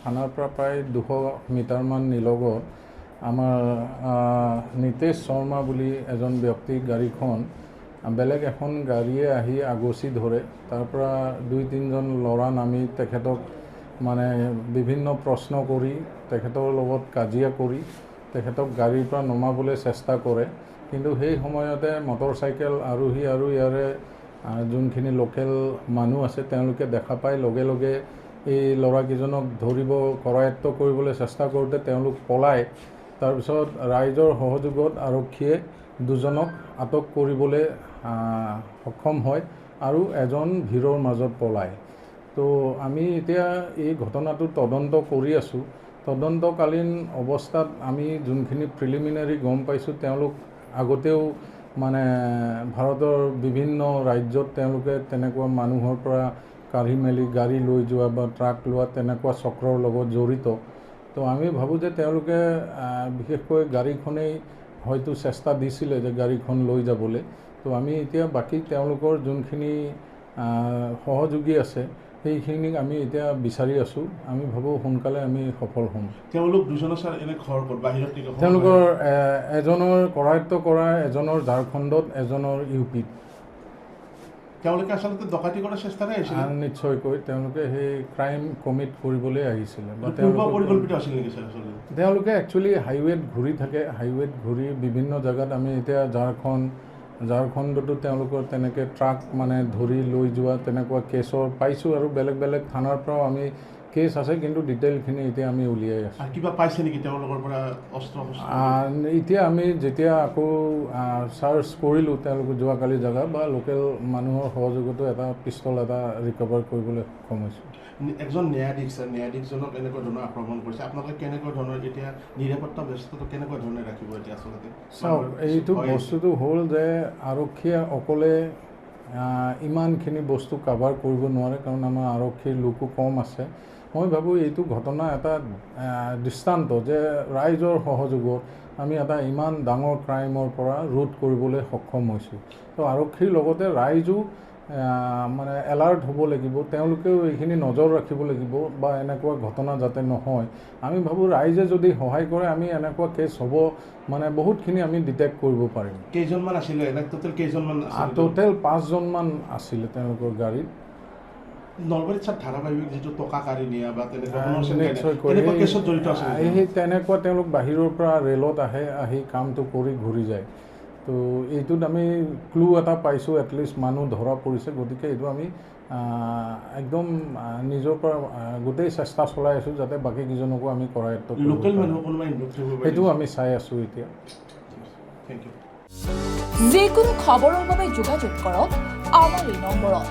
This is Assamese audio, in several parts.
থানাৰ পৰা প্ৰায় 200 মিটাৰমান নিলগত আমাৰ নিতেশ শৰ্মা বুলি এজন ব্যক্তিৰ গাড়ীখন বেলেগ এখন গাড়ীয়ে আহি আগচি ধৰে। তাৰ পৰা 2-3জন ল'ৰা নামি তেখেতক মানে বিভিন্ন প্ৰশ্ন কৰি তেখেতৰ লগত কাজিয়া কৰি তেখেতক গাড়ীৰ পৰা নমাবলৈ চেষ্টা কৰে। কিন্তু সেই সময়তে মটৰচাইকেল আৰোহী আৰু ইয়াৰে যোনখিনি লোকেল মানুহ আছে তেওঁলোকে দেখা পাই লগে লগে এই ল'ৰাকেইজনক ধৰিব কৰায়ত্ব কৰিবলৈ চেষ্টা কৰোঁতে তেওঁলোক পলায়। তাৰপিছত ৰাইজৰ সহযোগত আৰক্ষীয়ে দুজনক আটক কৰিবলৈ সক্ষম হয় আৰু এজন ভিৰৰ মাজত পলায়। তো আমি এতিয়া এই ঘটনাটো তদন্ত কৰি আছোঁ। তদন্তকালীন অৱস্থাত আমি যোনখিনি প্ৰিলিমিনাৰী গম পাইছোঁ তেওঁলোক আগতেও মানে ভাৰতৰ বিভিন্ন ৰাজ্যত তেওঁলোকে তেনেকুৱা মানুহৰ পৰা কাঢ়ি মেলি গাড়ী লৈ যোৱা বা ট্ৰাক লোৱা তেনেকুৱা চক্ৰৰ লগত জড়িত। তো আমি ভাবোঁ যে তেওঁলোকে বিশেষকৈ গাড়ীখনেই হয়তো চেষ্টা দিছিলে যে গাড়ীখন লৈ যাবলৈ। তো আমি এতিয়া বাকী তেওঁলোকৰ যোনখিনি সহযোগী আছে সেইখিনিক আমি এতিয়া বিচাৰি আছোঁ। আমি ভাবোঁ সোনকালে আমি সফল হ'ম। তেওঁলোক দুজনৰ এনে ঘৰ বাহিৰত তেওঁলোকৰ এজনৰ কৰায়ত্ব কৰা, এজনৰ ঝাৰখণ্ডত, এজনৰ ইউপিত। তেওঁলোকে আচলতে ডকাইতি কৰাৰ চেষ্টাৰে আহিছিল। নিশ্চয়কৈ তেওঁলোকে সেই ক্ৰাইম কমিট কৰিবলৈ আহিছিলে বা পৰিকল্পিত আছিল নেকি ছাৰ? তেওঁলোকে একচুৱেলি হাইৱেত ঘূৰি থাকে। হাইৱেত ঘূৰি বিভিন্ন জেগাত আমি এতিয়া ঝাৰখণ্ডতো তেওঁলোকৰ তেনেকৈ ট্ৰাক মানে ধৰি লৈ যোৱা তেনেকুৱা কেছৰ পাইছোঁ আৰু বেলেগ বেলেগ থানাৰ পৰাও আমি কেছ আছে, কিন্তু ডিটেইলখিনি এতিয়া আমি উলিয়াই আছোঁ। কিবা পাইছে নেকি তেওঁলোকৰ পৰা অস্ত্ৰ? এতিয়া আমি যেতিয়া আকৌ চাৰ্চ কৰিলোঁ তেওঁলোকে যোৱাকালি জেগা বা লোকেল মানুহৰ সহযোগতো এটা পিষ্টল এটা ৰিকভাৰ কৰিবলৈ সক্ষম হৈছোঁ। এজন ন্যায়াধীশজনক এনেকুৱা ধৰণৰ আক্ৰমণ কৰিছে, আপোনালোকে কেনেকুৱা ধৰণৰ এতিয়া নিৰাপত্তা ব্যৱস্থাটো কেনেকুৱা ধৰণে ৰাখিব এতিয়া আচলতে? চাওক, এইটো বস্তুটো হ'ল যে আৰক্ষীয়ে অকলে ইমানখিনি বস্তু কাভাৰ কৰিব নোৱাৰে, কাৰণ আমাৰ আৰক্ষীৰ লোকো কম আছে। মই ভাবোঁ এইটো ঘটনা এটা দৃষ্টান্ত যে ৰাইজৰ সহযোগত আমি এটা ইমান ডাঙৰ ক্ৰাইমৰ পৰা ৰোধ কৰিবলৈ সক্ষম হৈছোঁ। তো আৰক্ষীৰ লগতে ৰাইজো মানে এলাৰ্ট হ'ব লাগিব, তেওঁলোকেও এইখিনি নজৰ ৰাখিব লাগিব বা এনেকুৱা ঘটনা যাতে নহয়। আমি ভাবোঁ ৰাইজে যদি সহায় কৰে আমি এনেকুৱা কেছ হ'ব মানে বহুতখিনি আমি ডিটেক্ট কৰিব পাৰিম। কেইজনমান আছিলে? টোটেল কেইজনমান? টোটেল 5জনমান আছিলে তেওঁলোকৰ গাড়ীত। নলবাৰীত ছাৰ ধাৰাবাহিক যিটো টকা কাঢ়ি নিয়া বা তেনেকুৱা তেনেকুৱা তেওঁলোক বাহিৰৰ পৰা ৰেলত আহি কামটো কৰি ঘূৰি যায়। তো এইটোত আমি ক্লু এটা পাইছোঁ, এটলিষ্ট মানুহ ধৰা পৰিছে। গতিকে এইটো আমি একদম নিজৰ পৰা গোটেই চেষ্টা চলাই আছোঁ যাতে বাকীকেইজনকো আমি কৰায়ত্ব কৰোঁ। সেইটো আমি চাই আছোঁ এতিয়া। Thank you. যিকোনো খবৰৰ বাবে যোগাযোগ কৰক আমাৰ এই নম্বৰত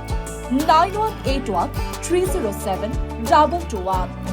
9181 307 221।